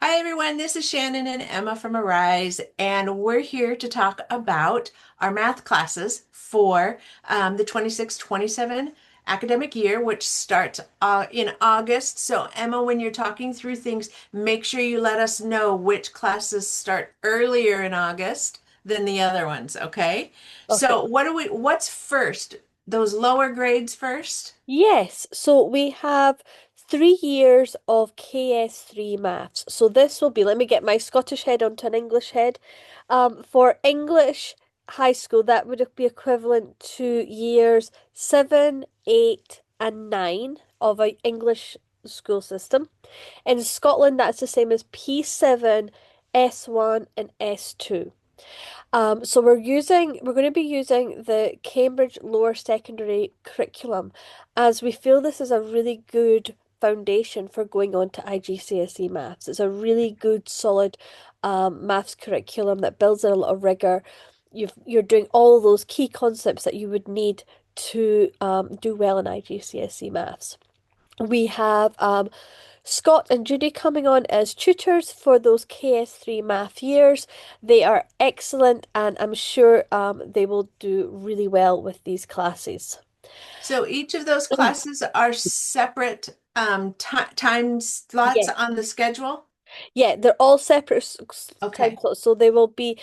Hi, everyone. This is Shannon and Emma from Arise, and we're here to talk about our math classes for the 26-27 academic year, which starts in August. So, Emma, when you're talking through things, make sure you let us know which classes start earlier in August than the other ones, okay? Okay. So, what's first? Those lower grades first? Yes, so we have 3 years of KS3 maths. So this will be, let me get my Scottish head onto an English head. For English high school, that would be equivalent to years 7, 8, and 9 of an English school system. In Scotland, that's the same as P7, S1, and S2. So we're going to be using the Cambridge Lower Secondary curriculum as we feel this is a really good foundation for going on to iGCSE maths. It's a really good, solid maths curriculum that builds in a lot of rigor. You're doing all those key concepts that you would need to do well in iGCSE maths. We have Scott and Judy coming on as tutors for those KS3 math years. They are excellent, and I'm sure they will do really well with these classes. So each of those classes are separate time slots Yeah. on the schedule? Yeah, they're all separate time Okay. slots, so they will be.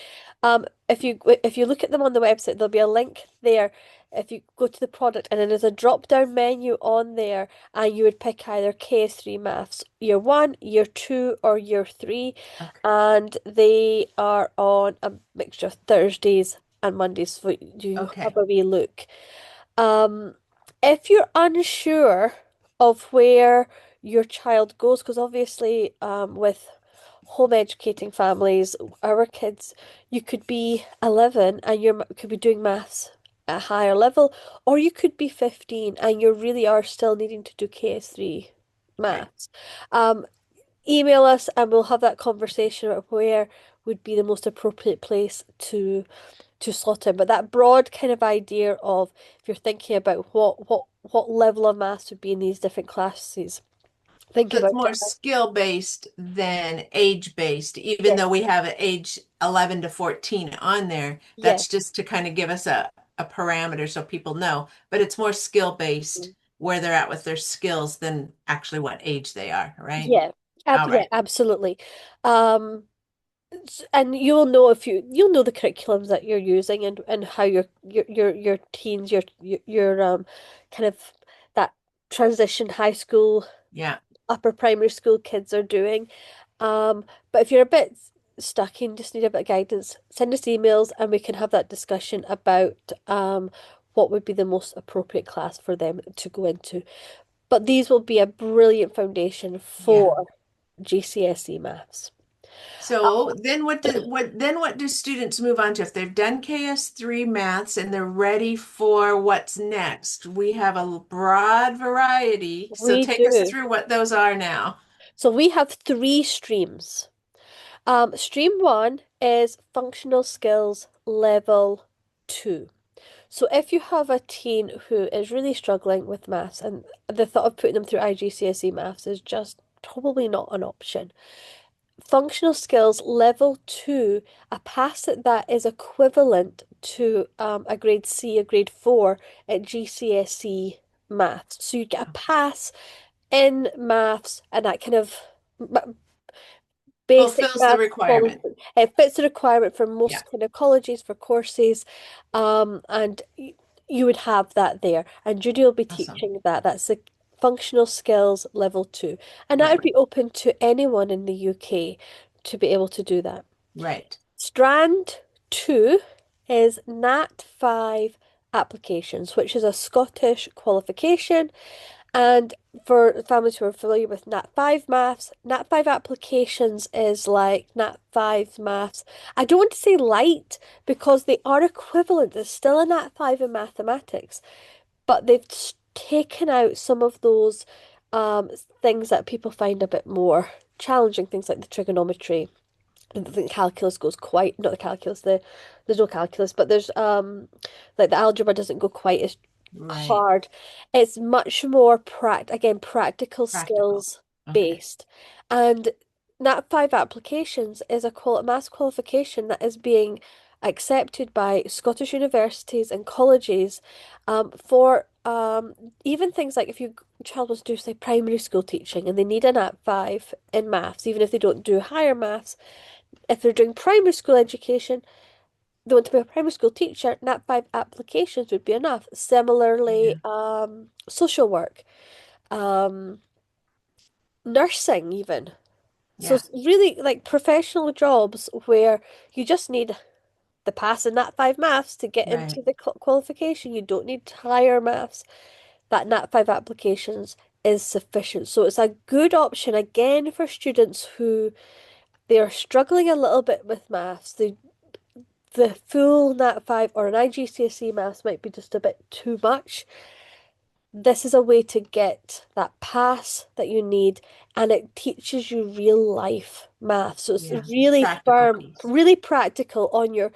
If you look at them on the website, there'll be a link there. If you go to the product, and then there's a drop-down menu on there, and you would pick either KS3 Maths Year 1, Year 2, or Year 3, Okay. and they are on a mixture of Thursdays and Mondays, so you have Okay. a wee look. Um, if you're unsure of where your child goes, because obviously, with home educating families, our kids, you could be 11 and you could be doing maths at a higher level, or you could be 15 and you really are still needing to do KS3 Okay. maths. Um, Email us and we'll have that conversation about where would be the most appropriate place to slot in. But that broad kind of idea of if you're thinking about what level of maths would be in these different classes, think So it's about it. more skill-based than age-based, even Yeah, though we have age 11 to 14 on there. yeah. That's just to kind of give us a parameter so people know. But it's more skill-based where they're at with their skills than actually what age they are, right? Yeah, All yeah, right. absolutely. Um, and you'll know the curriculums that you're using and how your teens, your kind of that transition high school, Yeah. upper primary school kids are doing. But if you're a bit stuck and just need a bit of guidance, send us emails and we can have that discussion about what would be the most appropriate class for them to go into. But these will be a brilliant foundation Yeah. for GCSE maths. So then what do students move on to if they've done KS3 maths and they're ready for what's next? We have a broad variety. So We take us do. through what those are now. So we have three streams. Stream one is functional skills level 2. So if you have a teen who is really struggling with maths and the thought of putting them through iGCSE maths is just probably not an option. Functional skills level 2, a pass at that is equivalent to a grade C, a grade 4 at GCSE maths. So you get a pass in maths and that kind of basic Fulfills the maths quality. requirement. It fits the requirement for Yeah. most kind of colleges for courses, and you would have that there. And Judy will be Awesome. teaching that. That's the functional skills level 2, and that would Right. be open to anyone in the UK to be able to do that. Right. Strand 2 is Nat 5 applications, which is a Scottish qualification. And for families who are familiar with Nat 5 maths, Nat 5 applications is like Nat 5 maths. I don't want to say light because they are equivalent. There's still a Nat 5 in mathematics, but they've taken out some of those things that people find a bit more challenging, things like the trigonometry. I don't think calculus goes quite, not the calculus, there's no calculus, but there's like the algebra doesn't go quite as Right. hard. It's much more practical Practical. skills Okay. based. And Nat 5 applications is a maths qualification that is being accepted by Scottish universities and colleges for even things like if your child was to do, say, primary school teaching and they need a Nat 5 in maths, even if they don't do higher maths, if they're doing primary school education, they want to be a primary school teacher, Nat 5 applications would be enough. Similarly, Yeah. social work, um, nursing, even. So Yeah. it's really like professional jobs where you just need the pass in Nat 5 maths to get Right. into the qualification. You don't need higher maths. That Nat 5 applications is sufficient. So it's a good option again for students who they are struggling a little bit with maths. The full Nat 5 or an iGCSE maths might be just a bit too much. This is a way to get that pass that you need, and it teaches you real life math. So it's Yeah. really Practical firm, piece. really practical on your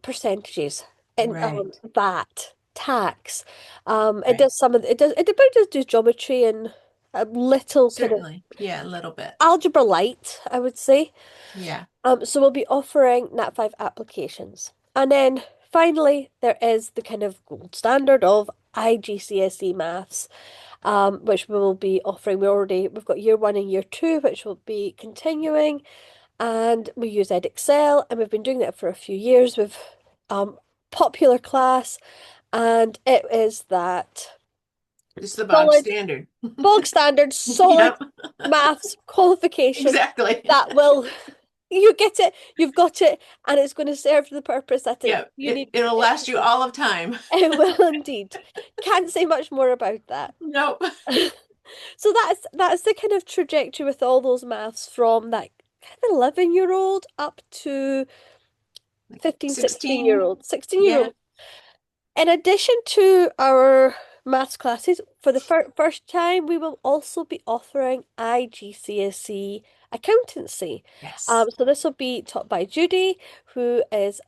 percentages and Right. VAT, tax. It Right. does some of it does it does do geometry and a little kind of Certainly. Yeah, a little bit. algebra light, I would say. Yeah. So we'll be offering Nat 5 applications. And then finally, there is the kind of gold standard of iGCSE maths, which we will be offering. We've got year one and year two, which will be continuing, and we use Edexcel, and we've been doing that for a few years with popular class, and it is that It's the bog solid, standard. bog standard, solid Yep. maths qualification Exactly. that will you get it, you've got it, and it's going to serve the purpose that Yeah. you need It'll it last you to. all of time. It will indeed. Can't say much more about that. Nope. So that's the kind of trajectory with all those maths from that kind of 11-year-old up to Like 15, 16 year 16. old, 16 year Yeah. old. In addition to our maths classes, for the first time, we will also be offering iGCSE accountancy. Yes. So this will be taught by Judy, who is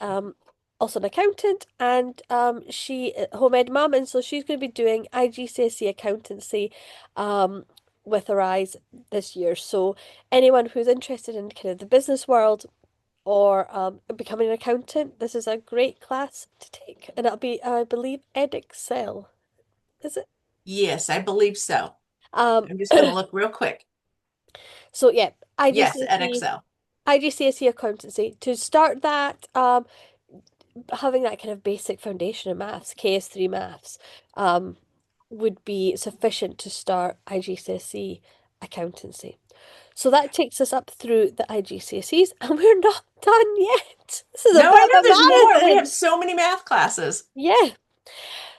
also an accountant, and she home-ed mum, and so she's going to be doing iGCSE accountancy with her eyes this year. So anyone who's interested in kind of the business world or becoming an accountant, this is a great class to take. And it'll be, I believe, Edexcel, is it? Yes, I believe so. Um, I'm just going to look real quick. so yeah, Yes, at IGCSE, Excel. IGCSE accountancy. To start that, having that kind of basic foundation in maths, KS3 Maths, um, would be sufficient to start IGCSE accountancy. So that takes us up through the IGCSEs, and we're not done yet. This is a No, bit I know of a there's more. We have marathon. so many math classes. Yeah.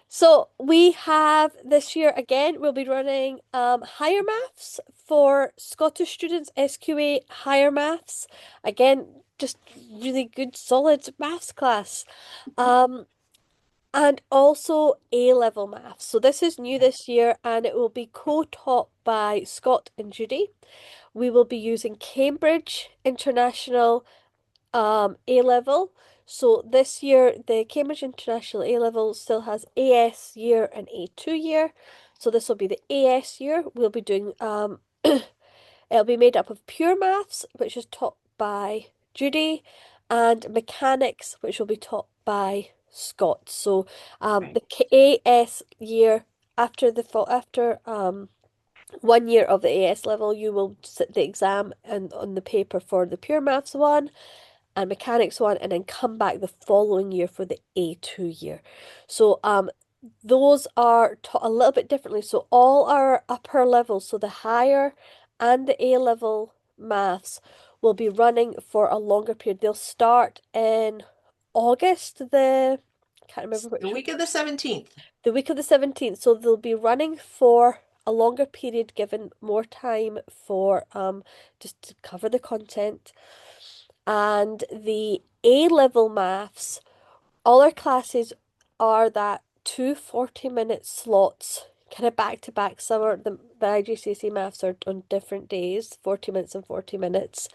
So we have this year again, we'll be running higher maths for Scottish students, SQA higher maths. Again, just really good, solid maths class. Um, and also A-level maths. So this is new this year and it will be co-taught by Scott and Judy. We will be using Cambridge International A-level. So this year, the Cambridge International A-level still has AS year and A2 year. So this will be the AS year. We'll be doing it'll be made up of pure maths, which is taught by Judy, and mechanics, which will be taught by Scott. So Right. the AS year after 1 year of the AS level, you will sit the exam and on the paper for the pure maths one and mechanics one, and then come back the following year for the A2 year. So those are taught a little bit differently. So all our upper levels, so the higher and the A level maths will be running for a longer period. They'll start in August, the can't remember The which week of the 17th. the week of the 17th. So they'll be running for a longer period, given more time for just to cover the content. And the A level maths, all our classes are that 2 40-minute slots, kind of back to back. Some are the IGCSE maths are on different days, 40 minutes and 40 minutes.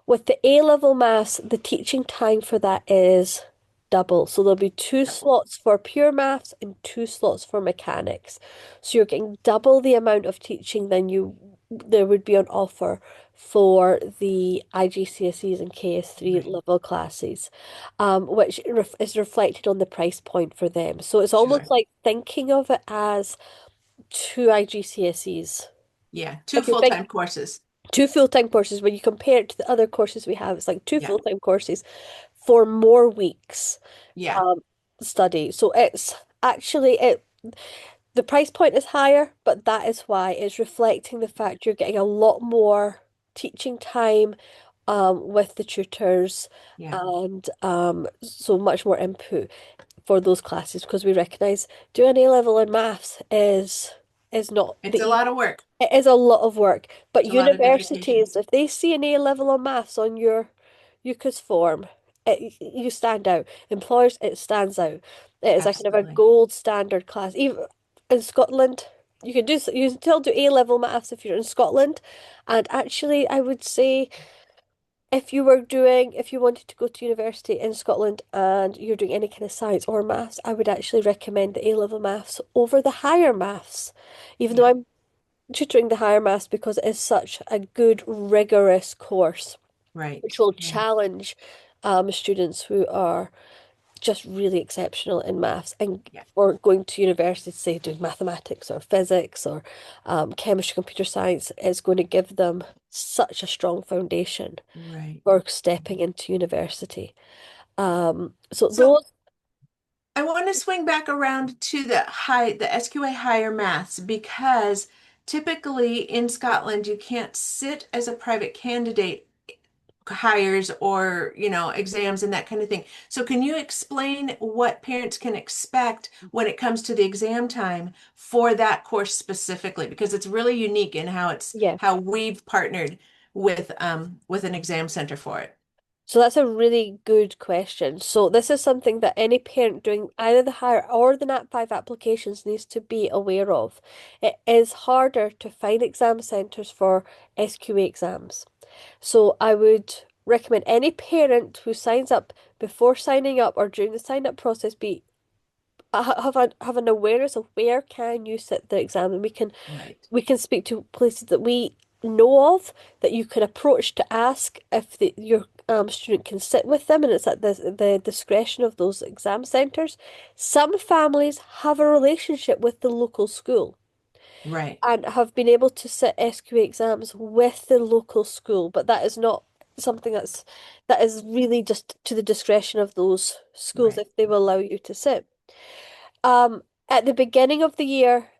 With the A level maths, the teaching time for that is double. So there'll be two slots for pure maths and two slots for mechanics. So you're getting double the amount of teaching than you there would be on offer for the iGCSEs and KS3 Right. level classes, which is reflected on the price point for them. So it's almost Sure. like thinking of it as two iGCSEs. Yeah. Two If you think full-time courses. two full-time courses, when you compare it to the other courses we have, it's like two Yeah. full-time courses for more weeks Yeah. um, study. So it's actually it the price point is higher, but that is why it's reflecting the fact you're getting a lot more teaching time with the tutors Yeah. and so much more input for those classes because we recognize doing A level in maths is not It's the a easy. lot of work. It is a lot of work, but It's a lot of dedication. universities, if they see an A level on maths on your UCAS form, you stand out. Employers, it stands out. It is a kind of a Absolutely. gold standard class. Even in Scotland, you can still do A level maths if you're in Scotland. And actually, I would say if you wanted to go to university in Scotland and you're doing any kind of science or maths, I would actually recommend the A level maths over the higher maths, even though Yeah. I'm tutoring the higher maths because it is such a good, rigorous course, which Right. will Yeah. challenge students who are just really exceptional in maths and Yeah. or going to university, say doing mathematics or physics or chemistry, computer science is going to give them such a strong foundation Right. for stepping into university. So So those, I want to swing back around to the SQA higher maths because typically in Scotland you can't sit as a private candidate hires or, exams and that kind of thing. So can you explain what parents can expect when it comes to the exam time for that course specifically? Because it's really unique in yeah. how we've partnered with an exam center for it. So that's a really good question. So this is something that any parent doing either the higher or the Nat 5 applications needs to be aware of. It is harder to find exam centres for SQA exams. So I would recommend any parent who signs up before signing up or during the sign up process be have an awareness of where can you sit the exam, and Right. we can speak to places that we know of that you can approach to ask if your student can sit with them, and it's at the discretion of those exam centres. Some families have a relationship with the local school Right. and have been able to sit SQA exams with the local school, but that is not something that is really just to the discretion of those schools Right. if they will allow you to sit. At the beginning of the year,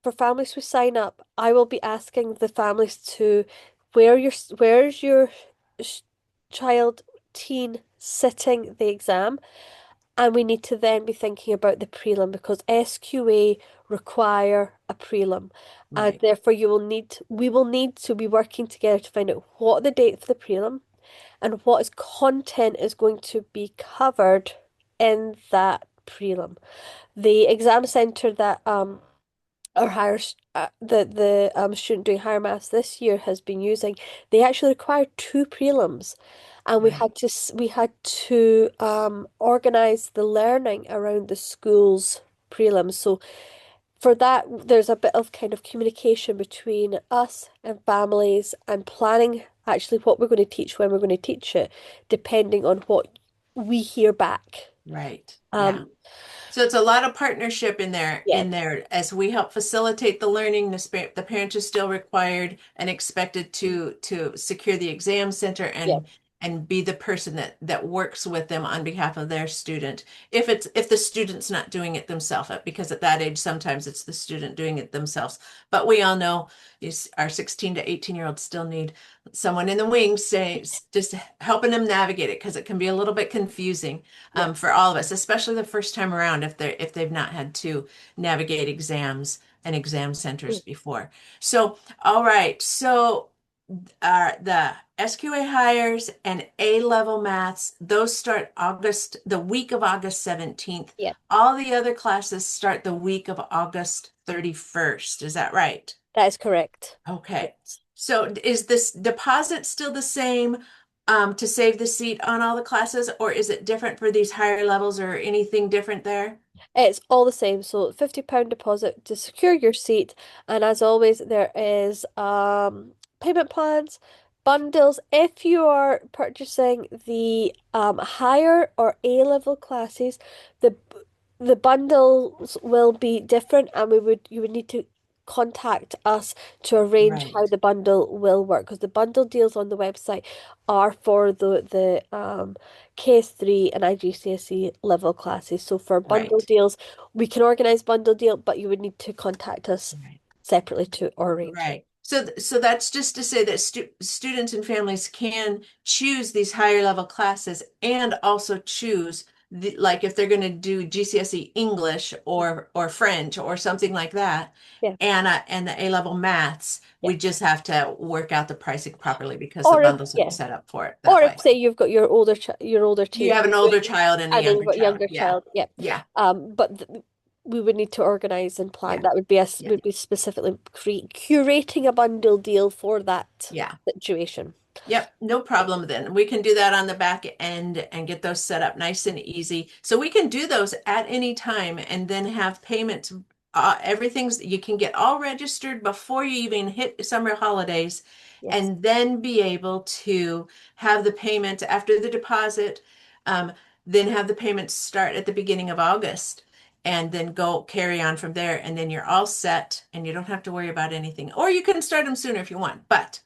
for families who sign up, I will be asking the families to where's your sh- child, teen sitting the exam, and we need to then be thinking about the prelim because SQA require a prelim, and Right. therefore we will need to be working together to find out what the date for the prelim and what is content is going to be covered in that prelim. The exam centre that our the student doing higher maths this year has been using, they actually required two prelims, and Right. we had to organize the learning around the school's prelims. So for that, there's a bit of kind of communication between us and families and planning actually what we're going to teach when we're going to teach it, depending on what we hear back. Right. Yeah. Um, So it's a lot of partnership yeah, in there as we help facilitate the learning. The parents are still required and expected to secure the exam center yeah, and be the person that works with them on behalf of their student. If the student's not doing it themselves, because at that age sometimes it's the student doing it themselves. But we all know our 16 to 18-year-olds still need someone in the wings say just helping them navigate it because it can be a little bit confusing yeah. for all of us, especially the first time around if they've not had to navigate exams and exam centers before. So, all right. So, the SQA hires and A level maths, those start the week of August 17th. Yeah, All the other classes start the week of August 31st. Is that right? that is correct. Okay. Yes. So is this deposit still the same to save the seat on all the classes, or is it different for these higher levels or anything different there? It's all the same. So £50 deposit to secure your seat. And as always, there is payment plans, bundles, if you are purchasing the higher or A level classes, the the bundles will be different, and we would you would need to contact us to arrange how Right, the bundle will work, because the bundle deals on the website are for the KS3 and iGCSE level classes. So for bundle right, deals, we can organize bundle deal, but you would need to contact us right. separately to arrange it. Right. So that's just to say that students and families can choose these higher level classes and also choose like if they're going to do GCSE English or French or something like that, Yeah, and the A level maths, yeah. we just have to work out the pricing properly because the Or if bundles are yeah, set up for it or that if way. say you've got your older You two have an older doing, child and a and then you've younger got a child. younger Yeah. child. Yeah. Yeah. But we would need to organize and plan. Yeah. That would be us. Yeah. Would be specifically curating a bundle deal for that Yeah. situation. Yep, no problem then. We can do that on the back end and get those set up nice and easy. So we can do those at any time and then have payments. Everything's you can get all registered before you even hit summer holidays Yes. and then be able to have the payment after the deposit, um, then have the payments start at the beginning of August and then go carry on from there. And then you're all set and you don't have to worry about anything. Or you can start them sooner if you want, but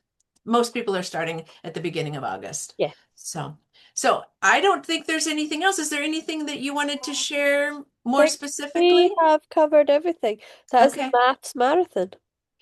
most people are starting at the beginning of August. Yeah. So, so I don't think there's anything else. Is there anything that you wanted to share more Think we specifically? have covered everything. That is the Okay. maths marathon.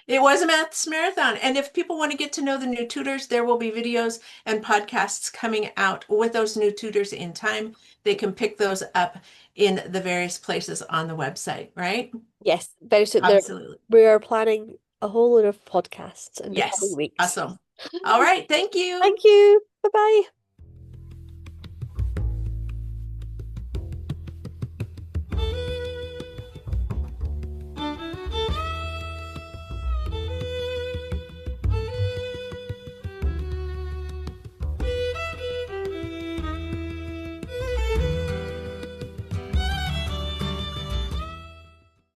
It was a maths marathon. And if people want to get to know the new tutors, there will be videos and podcasts coming out with those new tutors in time. They can pick those up in the various places on the website, right? Yes, very soon. There, Absolutely. we are planning a whole lot of podcasts in the coming Yes. weeks. Awesome. All right. Thank you. Thank you. Bye bye.